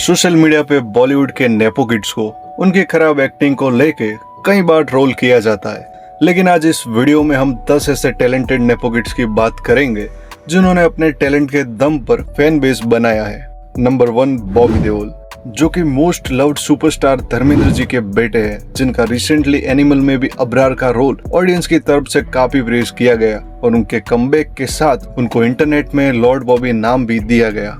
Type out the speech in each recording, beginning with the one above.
Social media पे बॉलीवुड के nepo kids को उनकी खराब एक्टिंग को लेके कई बार ट्रोल किया जाता है, लेकिन आज इस वीडियो में हम 10 ऐसे टैलेंटेड नेपो किड्स की बात करेंगे जिन्होंने अपने टैलेंट के दम पर फैन बेस बनाया है। नंबर 1, बॉबी देओल, जो कि most loved superstar Dharmendra ji के बेटे हैं, जिनका रिसेंटली एनिमल में भी अबरार का रोल ऑडियंस की तरफ से काफी प्रेज किया गया और उनके कमबैक के साथ उनको इंटरनेट में लॉर्ड बॉबी नाम भी दिया गया।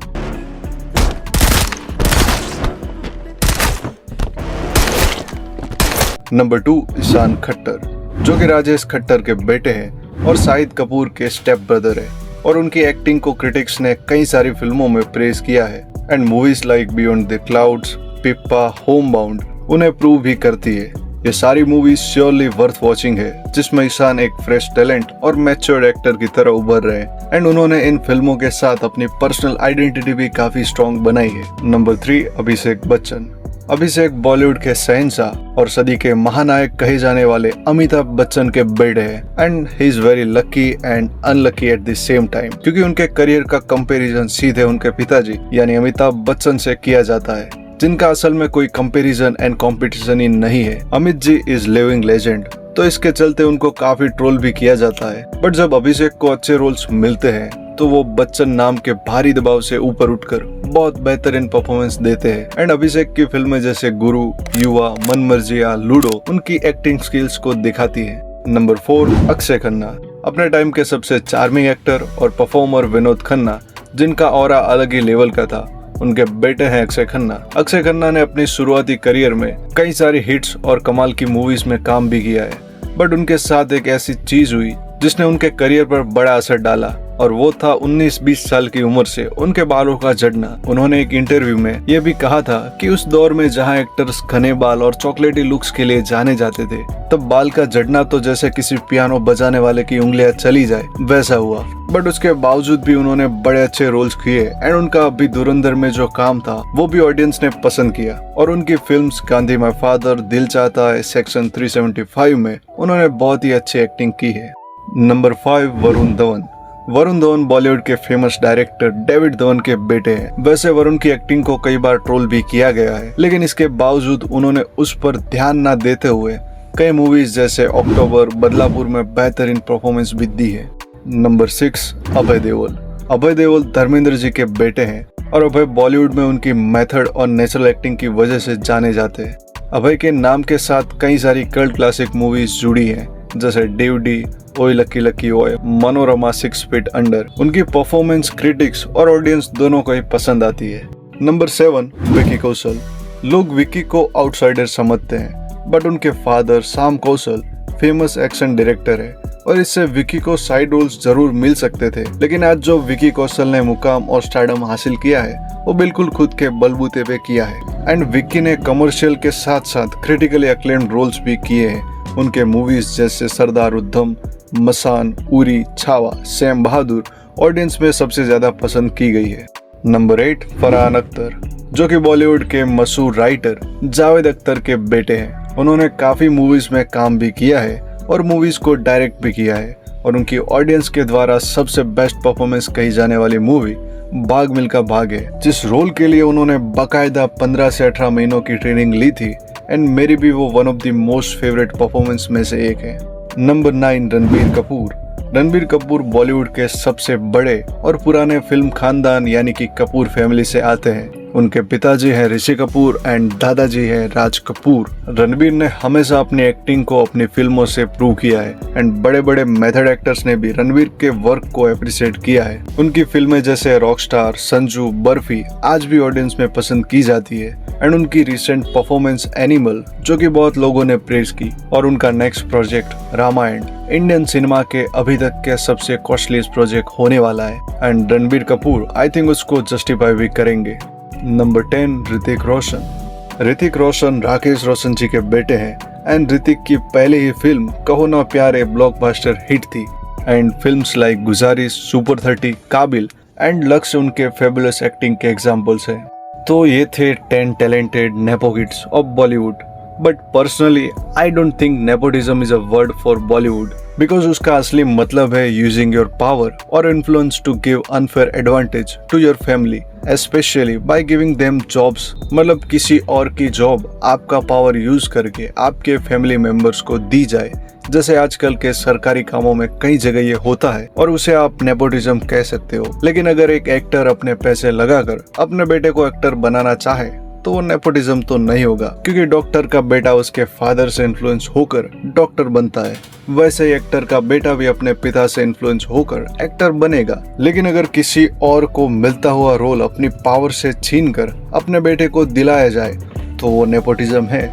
नंबर 2, ईशान खट्टर, जो कि राजेश खट्टर के बेटे हैं और शाहिद कपूर के स्टेप ब्रदर है और उनकी एक्टिंग को क्रिटिक्स ने कई सारी फिल्मों में प्रेज किया है and movies like beyond the clouds, Pippa, home bound उन्हें प्रूव भी करती है। ये सारी मूवीज श्योरली वर्थ वॉचिंग है, जिसमें ईशान एक फ्रेश टैलेंट और मैच्योर्ड एक्टर की तरह उभर रहे हैं एंड उन्होंने इन फिल्मों के साथ अपनी पर्सनल आइडेंटिटी भी काफी स्ट्रॉन्ग बनाई है। नंबर 3, अभिषेक बच्चन। अभिषेक बॉलीवुड के शहंशाह और सदी के महानायक कहे जाने वाले अमिताभ बच्चन के बेटे हैं and he is very lucky and unlucky at the same time, क्योंकि उनके करियर का कंपैरिजन सीधे उनके पिताजी यानी अमिताभ बच्चन से किया जाता है, जिनका असल में कोई कंपैरिजन एंड कंपटीशन ही नहीं है। Amit ji is living legend, तो इसके चलते उनको काफी ट्रोल भी किया जाता है, बट जब अभिषेक को अच्छे रोल्स मिलते हैं तो वो बच्चन नाम के भारी दबाव से ऊपर उठकर बहुत बेहतरीन परफॉर्मेंस देते हैं एंड अभिषेक की फिल्में जैसे गुरु, युवा, मनमर्जिया, लूडो उनकी एक्टिंग स्किल्स को दिखाती है। नंबर 4, अक्षय खन्ना। अपने टाइम के सबसे चार्मिंग एक्टर और परफॉर्मर विनोद खन्ना, जिनका ऑरा अलग ही लेवल का था, उनके बेटे हैं अक्षय खन्ना। अक्षय खन्ना ने अपनी शुरुआती करियर में कई सारी हिट्स और कमाल की मूवीज में काम भी किया है, बट उनके साथ एक ऐसी चीज हुई जिसने उनके करियर पर बड़ा असर डाला और वो था 19-20 साल की उम्र से उनके बालों का झड़ना। उन्होंने एक इंटरव्यू में ये भी कहा था कि उस दौर में जहां एक्टर्स घने बाल और चॉकलेटी लुक्स के लिए जाने जाते थे, तब बाल का झड़ना तो जैसे किसी पियानो बजाने वाले की उंगलियां चली जाए वैसा हुआ। बट उसके बावजूद भी उन्होंने बड़े अच्छे रोल्स किए एंड उनका अभी धुरंधर में जो काम था वो भी ऑडियंस ने पसंद किया और उनकी फिल्म्स गांधी माय फादर, दिल चाहता है, सेक्शन 375 में उन्होंने बहुत ही अच्छी एक्टिंग की है। नंबर 5, वरुण धवन। वरुण धवन बॉलीवुड के फेमस डायरेक्टर डेविड धवन के बेटे हैं। वैसे वरुण की एक्टिंग को कई बार ट्रोल भी किया गया है, लेकिन इसके बावजूद उन्होंने उस पर ध्यान न देते हुए कई मूवीज जैसे अक्टूबर, बदलापुर में बेहतरीन परफॉर्मेंस भी दी है। नंबर 6, अभय देओल। अभय देओल धर्मेंद्र जी के बेटे हैं और अभय बॉलीवुड में उनकी मेथड और नेचुरल एक्टिंग की वजह से जाने जाते हैं। अभय के नाम के साथ कई सारी कल्ट क्लासिक मूवीज जुड़ी हैं, जैसे डीवडी, ओए लकी लकी ओए, मनोरमा, 6 फीट अंडर। उनकी परफॉर्मेंस क्रिटिक्स और ऑडियंस दोनों को ही पसंद आती है। नंबर 7, विकी कौशल। लोग विकी को आउटसाइडर समझते हैं, बट उनके फादर शाम कौशल फेमस एक्शन डायरेक्टर है और इससे विकी को साइड रोल्स जरूर मिल सकते थे, लेकिन आज जो विकी कौशल ने मुकाम और स्टारडम हासिल किया है वो बिल्कुल खुद के बलबूते पे किया है एंड विकी ने कमर्शियल के साथ साथ क्रिटिकली अक्लेम्ड रोल्स भी किए हैं। उनके मूवीज जैसे सरदार उद्धम, मसान, उरी, छावा, सैम बहादुर ऑडियंस में सबसे ज्यादा पसंद की गई है। नंबर 8, फरहान अख्तर, जो कि बॉलीवुड के मशहूर राइटर जावेद अख्तर के बेटे हैं। उन्होंने काफी मूवीज में काम भी किया है और मूवीज को डायरेक्ट भी किया है और उनकी ऑडियंस के द्वारा सबसे बेस्ट परफॉर्मेंस कही जाने वाली मूवी भाग मिल्खा भाग है, जिस रोल के लिए उन्होंने बाकायदा 15 से 18 महीनों की ट्रेनिंग ली थी एंड मेरी भी वो one of the most favourite performance में से एक है। नंबर 9, रणबीर कपूर। रणबीर कपूर बॉलीवुड के सबसे बड़े और पुराने फिल्म खानदान यानी कि कपूर फैमिली से आते हैं। उनके पिताजी हैं ऋषि कपूर एंड दादाजी हैं राज कपूर। रणबीर ने हमेशा अपनी एक्टिंग को अपनी फिल्मों से प्रूव किया है एंड बड़े बड़े मेथड एक्टर्स ने भी रणबीर के वर्क को अप्रिशिएट किया है। उनकी फिल्में जैसे रॉकस्टार, संजू, बर्फी आज भी ऑडियंस में पसंद की जाती है एंड उनकी रिसेंट परफॉर्मेंस एनिमल, जो कि बहुत लोगों ने प्रेज की, और उनका next project Ramayana Indian cinema के अभी तक के सबसे कॉस्टलीस्ट प्रोजेक्ट होने वाला है and Ranbir Kapoor I think उसको जस्टिफाई भी करेंगे। नंबर 10, ऋतिक रोशन। ऋतिक रोशन राकेश रोशन जी के बेटे हैं एंड ऋतिक की पहली ही फिल्म कहो ना प्यारे ब्लॉकबस्टर हिट थी एंड फिल्म्स लाइक गुजारिश, सुपर 30, काबिल एंड लक्ष्य उनके फेबुलस एक्टिंग के एग्जाम्पल्स हैं। तो ये थे 10 talented nepo kids of Bollywood, but personally I don't think nepotism is a word for Bollywood, because उसका असली मतलब है यूजिंग योर पावर और influence to give unfair advantage to your family, specially by giving them jobs. मतलब किसी और की job आपका पावर यूज करके आपके फैमिली मेंबर्स को दी जाए, जैसे आजकल के सरकारी कामों में कई जगह ये होता है और उसे आप नेपोटिज्म कह सकते हो। लेकिन अगर एक एक्टर अपने पैसे लगाकर अपने बेटे को एक्टर बनाना चाहे तो वो नेपोटिज्म तो नहीं होगा, क्योंकि डॉक्टर का बेटा उसके फादर से इन्फ्लुएंस होकर डॉक्टर बनता है। वैसे ही एक्टर का बेटा भी अपने पिता से इन्फ्लुएंस होकर एक्टर बनेगा। लेकिन अगर किसी और को मिलता हुआ रोल अपनी पावर से छीनकर अपने बेटे को दिलाया जाए तो वो नेपोटिज्म है।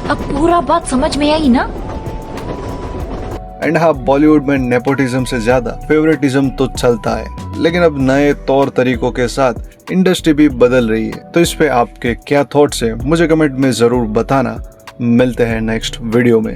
अब पूरा बात समझ में आई ना? एंड हाँ, बॉलीवुड में नेपोटिज्म से ज्यादा फेवरेटिज्म तो चलता है, लेकिन अब नए तौर तरीकों के साथ इंडस्ट्री भी बदल रही है। तो इस पे आपके क्या थॉट्स है मुझे कमेंट में जरूर बताना। मिलते हैं नेक्स्ट वीडियो में।